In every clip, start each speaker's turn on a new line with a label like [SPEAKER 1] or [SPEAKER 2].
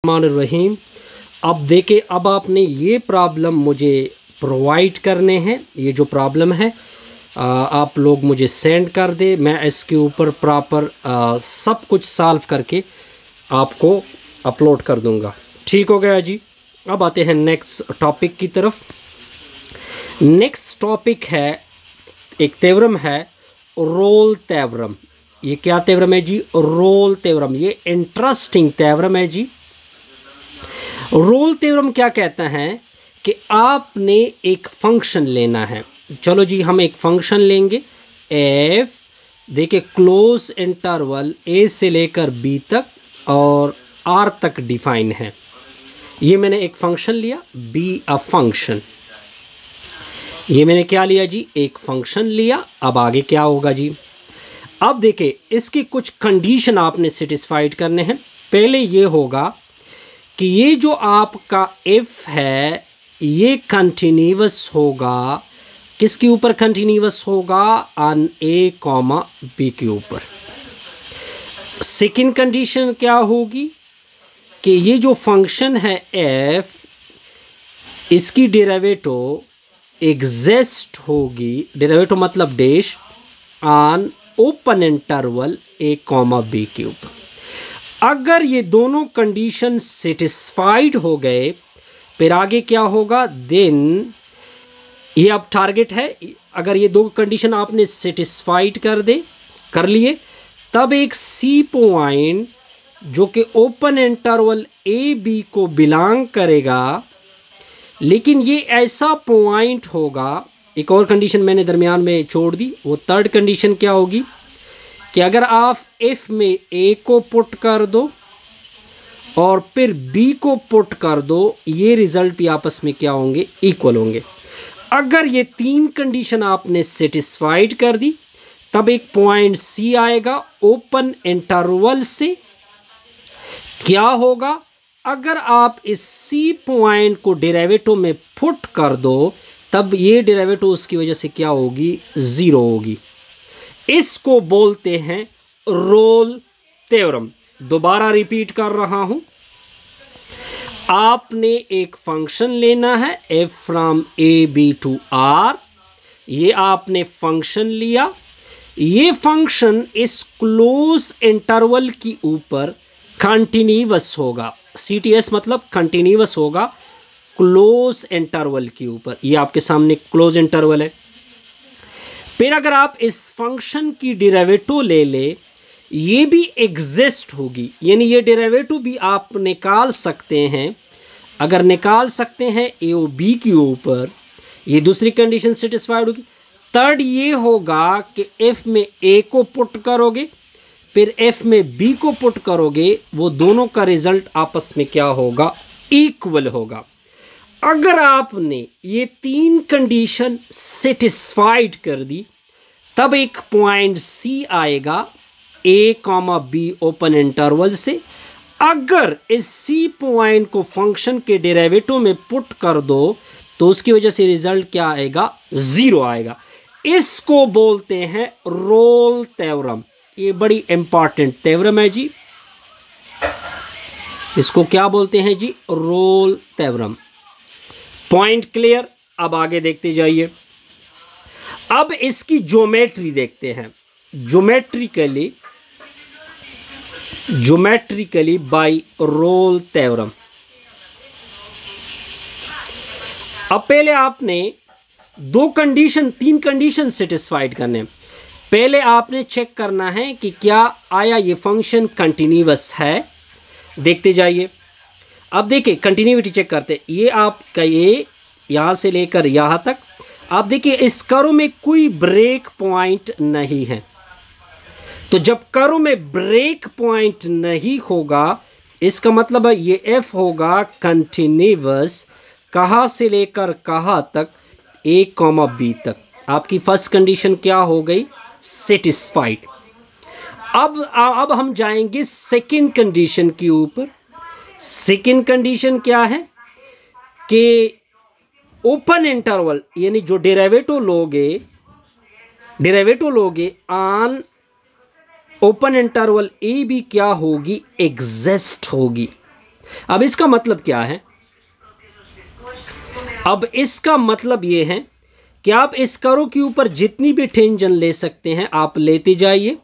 [SPEAKER 1] रहीम। अब देखे, अब आपने ये प्रॉब्लम मुझे प्रोवाइड करने हैं। ये जो प्रॉब्लम है आप लोग मुझे सेंड कर दे, मैं इसके ऊपर प्रॉपर सब कुछ सॉल्व करके आपको अपलोड कर दूंगा। ठीक हो गया जी। अब आते हैं नेक्स्ट टॉपिक की तरफ। नेक्स्ट टॉपिक है, एक थ्योरम है रोल थ्योरम। ये क्या थ्योरम है जी? Rolle theorem. ये इंटरेस्टिंग थ्योरम है जी। रोल थ्योरम क्या कहता है कि आपने एक फंक्शन लेना है। चलो जी, हम एक फंक्शन लेंगे एफ, देखिए क्लोज इंटरवल ए से लेकर बी तक और आर तक डिफाइन है। ये मैंने एक फंक्शन लिया, बी अ फंक्शन। ये मैंने क्या लिया जी? एक फंक्शन लिया। अब आगे क्या होगा जी? अब देखिए, इसकी कुछ कंडीशन आपने सेटिस्फाइड करने हैं। पहले ये होगा कि ये जो आपका एफ है ये कंटिन्यूअस होगा। किसके ऊपर कंटिन्यूअस होगा? ऑन ए कॉमा बी के ऊपर। सेकंड कंडीशन क्या होगी कि ये जो फंक्शन है एफ, इसकी डेरिवेटिव एग्जिस्ट होगी, डेरिवेटिव मतलब dash, on open interval A comma B के ऊपर। अगर ये दोनों कंडीशन सेटिस्फाइड हो गए, फिर आगे क्या होगा? देन ये अब टारगेट है। अगर ये दो कंडीशन आपने सेटिस्फाइड कर लिए, तब एक सी पॉइंट जो कि ओपन इंटरवल ए बी को बिलोंग करेगा, लेकिन ये ऐसा पॉइंट होगा। एक और कंडीशन मैंने दरमियान में छोड़ दी। वो थर्ड कंडीशन क्या होगी कि अगर आप एफ में ए को पुट कर दो और फिर बी को पुट कर दो, ये रिजल्ट भी आपस में क्या होंगे? इक्वल होंगे। अगर ये तीन कंडीशन आपने सेटिस्फाइड कर दी, तब एक पॉइंट सी आएगा ओपन इंटरवल से। क्या होगा? अगर आप इस सी पॉइंट को डेरिवेटिव में पुट कर दो, तब ये डेरिवेटिव उसकी वजह से क्या होगी? जीरो होगी। इसको बोलते हैं रोल थ्योरम। दोबारा रिपीट कर रहा हूं। आपने एक फंक्शन लेना है F from A B to R. ये आपने फंक्शन लिया। ये फंक्शन इस क्लोज इंटरवल की ऊपर कंटिन्यूअस होगा। सीटीएस मतलब कंटिन्यूअस होगा क्लोज इंटरवल के ऊपर। ये आपके सामने क्लोज इंटरवल है। फिर अगर आप इस फंक्शन की डेरिवेटिव ले, ये भी एग्जिस्ट होगी, यानी ये डेरिवेटिव भी आप निकाल सकते हैं। अगर निकाल सकते हैं ए और बी के ऊपर, ये दूसरी कंडीशन सेटिस्फाइड होगी। थर्ड ये होगा कि एफ में ए को पुट करोगे, फिर एफ में बी को पुट करोगे, वो दोनों का रिजल्ट आपस में क्या होगा? इक्वल होगा। अगर आपने ये तीन कंडीशन सेटिस्फाइड कर दी, तब एक पॉइंट सी आएगा ए कॉमा बी ओपन इंटरवल से। अगर इस सी पॉइंट को फंक्शन के डेरिवेटिव में पुट कर दो, तो उसकी वजह से रिजल्ट क्या आएगा? जीरो आएगा। इसको बोलते हैं रोल थ्योरम। ये बड़ी इंपॉर्टेंट थ्योरम है जी। इसको क्या बोलते हैं जी? Rolle theorem. Point clear? अब आगे देखते जाइए। अब इसकी ज्योमेट्री देखते हैं। Geometrically by Rolle theorem. अब पहले आपने तीन कंडीशन सेटिस्फाइड करने। पहले आपने चेक करना है कि क्या आया ये फंक्शन कंटिन्यूअस है। देखते जाइए। अब देखिए, कंटिन्यूटी चेक करते। ये आपका ये यहां से लेकर यहां तक। आप देखिए, इस कर्व में कोई ब्रेक पॉइंट नहीं है। तो जब कर्व में ब्रेक पॉइंट नहीं होगा, इसका मतलब है ये एफ होगा कंटिन्यूअस। कहां से लेकर कहां तक? ए कॉमा बी तक। आपकी फर्स्ट कंडीशन क्या हो गई? सेटिस्फाइड। अब हम जाएंगे सेकंड कंडीशन के ऊपर। सेकंड कंडीशन क्या है कि ओपन इंटरवल, यानी जो डेरिवेटिव लोगे on open interval A B क्या होगी? एग्जिस्ट होगी। अब इसका मतलब क्या है? अब इसका मतलब ये है कि आप इस कर्व के ऊपर जितनी भी टेंजेंट ले सकते हैं आप लेते जाइए।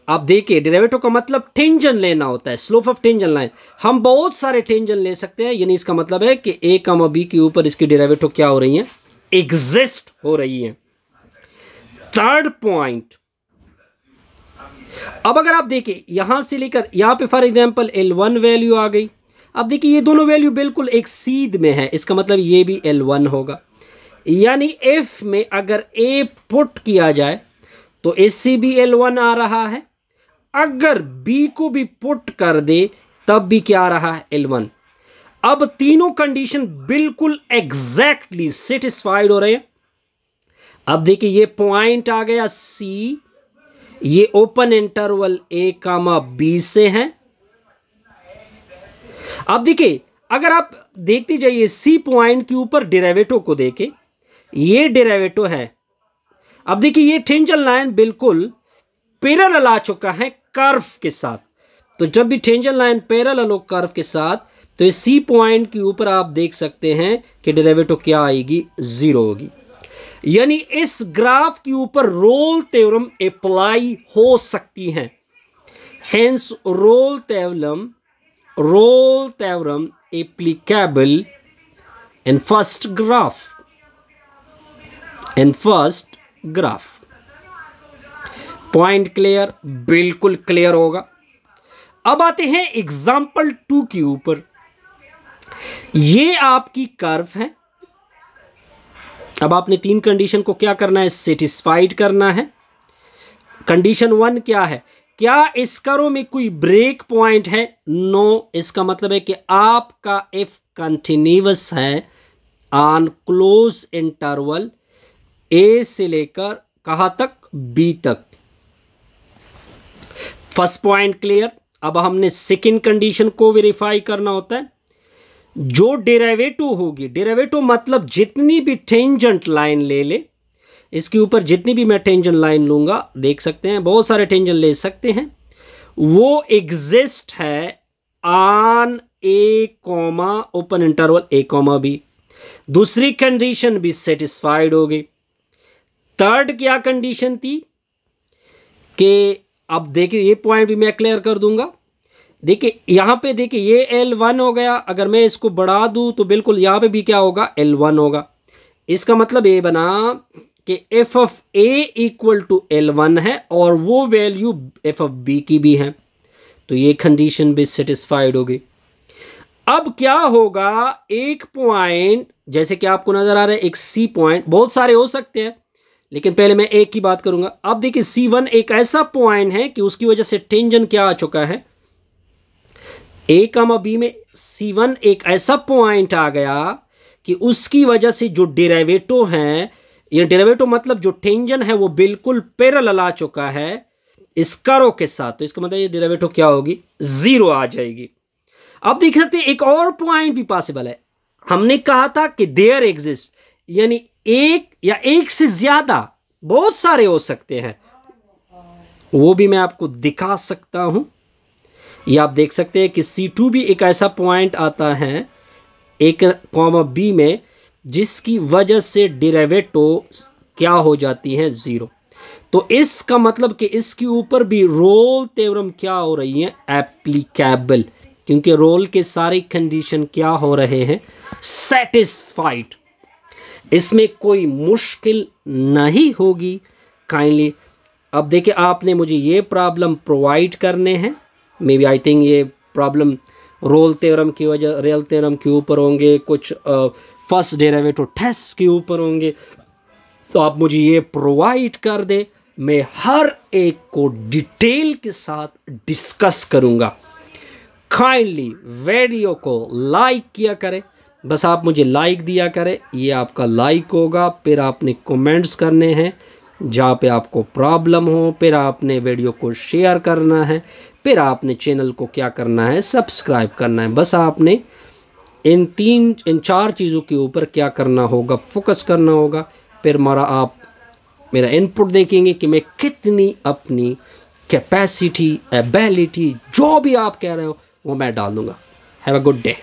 [SPEAKER 1] आप देखिए डेरिवेटिव का मतलब टेंजेंट लेना होता है, स्लोप ऑफ टेंजेंट लाइन। हम बहुत सारे टेंजेंट ले सकते हैं, यानी इसका मतलब है कि a, b के ऊपर इसकी डेरिवेटिव क्या हो रही है? एग्जिस्ट हो रही है। थर्ड पॉइंट, अब अगर आप देखिए यहां से लेकर यहां पे फॉर एग्जांपल L1 वैल्यू आ गई। अब देखिए ये दोनों वैल्यू बिल्कुल एक सीध में है, इसका मतलब ये भी L1 होगा। यानी F में अगर A पुट किया जाए तो इससे भी L1 आ रहा है, अगर B को भी पुट कर दे तब भी क्या आ रहा है? L1। अब तीनों कंडीशन बिल्कुल एग्जैक्टली सेटिस्फाइड हो रहे हैं। अब देखिए ये पॉइंट आ गया C, ये ओपन इंटरवल A, B से है। अब देखिए अगर आप देखते जाइए C पॉइंट के ऊपर डेरिवेटिव को देखें, ये डेरिवेटिव है। अब देखिए ये टेंजेंट लाइन बिल्कुल पैरेलल आ चुका है कर्व के साथ। तो जब भी टेंजेंट लाइन पैरेलल हो कर्व के साथ तो इस C पॉइंट के ऊपर आप देख सकते हैं कि डेरिवेटिव क्या आएगी? 0 होगी। यानी इस ग्राफ के ऊपर रोल थ्योरम अप्लाई हो सकती है। Hence Rolle theorem applicable in first graph। Point clear? बिल्कुल क्लियर होगा। अब आते हैं एग्जाम्पल 2 के ऊपर। ये आपकी कर्व है। अब आपने 3 कंडीशन को क्या करना है? सेटिस्फाइड करना है। कंडीशन 1 क्या है? क्या इस कर्व में कोई ब्रेक पॉइंट है? नो। इसका मतलब है कि आपका F कंटिन्यूअस है ऑन क्लोज इंटरवल A से लेकर कहां तक? B तक। First point clear. अब हमने सेकंड कंडीशन को वेरीफाई करना होता है। जो डेरिवेटिव होगी, डेरिवेटिव मतलब जितनी भी टेंजेंट लाइन ले ले, इसके ऊपर जितनी भी मैं टेंजेंट लाइन लूंगा, देख सकते हैं बहुत सारे टेंजेंट ले सकते हैं, वो एग्जिस्ट है on A, open interval A, B। दूसरी कंडीशन भी सेटिस्फाइड हो गई। थर्ड क्या कंडीशन थी कि अब देखिए ये पॉइंट भी मैं क्लियर कर दूंगा। देखिए यहां पे देखिए ये L1 हो गया, अगर मैं इसको बढ़ा दूं तो बिल्कुल यहां पे भी क्या होगा? L1 होगा। इसका मतलब ये बना कि f of A equal to L1 है और वो वैल्यू f ऑफ B की भी है, तो ये कंडीशन भी सेटिस्फाइड होगी। अब क्या होगा? एक पॉइंट जैसे कि आपको नजर आ रहा है, एक C पॉइंट, बहुत सारे हो सकते हैं लेकिन पहले मैं एक की बात करूंगा। अब देखिए C1 एक ऐसा पॉइंट है कि उसकी वजह से टेंजेंट क्या आ चुका है? A, B में C1 एक ऐसा पॉइंट आ गया कि उसकी वजह से जो डेरिवेटिव है, ये डेरिवेटिव मतलब जो टेंजेंट है वो बिल्कुल पैरेलल आ चुका है इस कर्व के साथ। तो इसका मतलब ये डेरिवेटिव क्या होगी? 0 आ जाएगी। अब देख सकते हैं एक और पॉइंट भी पॉसिबल है। हमने कहा था कि देयर एग्जिस्ट, यानी एक या एक से ज्यादा, बहुत सारे हो सकते हैं, वो भी मैं आपको दिखा सकता हूं। ये आप देख सकते हैं कि C2 भी एक ऐसा पॉइंट आता है एक B में जिसकी वजह से डेरिवेटिव क्या हो जाती है? 0। तो इसका मतलब कि इसके ऊपर भी रोल थ्योरम क्या हो रही है? एप्लीकेबल, क्योंकि रोल के सारे कंडीशन क्या हो रहे हैं? सेटिस्फाइड। इसमें कोई मुश्किल नहीं होगी काइंडली। अब देखिए आपने मुझे ये प्रॉब्लम प्रोवाइड करने हैं, मे बी आई थिंक ये प्रॉब्लम रोल थ्योरम की वजह, रियल थ्योरम के ऊपर होंगे, कुछ फर्स्ट डेरिवेटिव टेस्ट के ऊपर होंगे। तो आप मुझे ये प्रोवाइड कर दे, मैं हर एक को डिटेल के साथ डिस्कस करूंगा। काइंडली वीडियो को लाइक किया करें, बस आप मुझे लाइक दिया करें, ये आपका लाइक होगा। फिर आपने कमेंट्स करने हैं जहाँ पे आपको प्रॉब्लम हो, फिर आपने वीडियो को शेयर करना है, फिर आपने चैनल को क्या करना है? सब्सक्राइब करना है। बस आपने इन 4 चीज़ों के ऊपर क्या करना होगा? फोकस करना होगा। फिर आप मेरा इनपुट देखेंगे कि मैं कितनी अपनी कैपेसिटी, एबिलिटी, जो भी आप कह रहे हो वो मैं डाल दूंगा। Have a good day.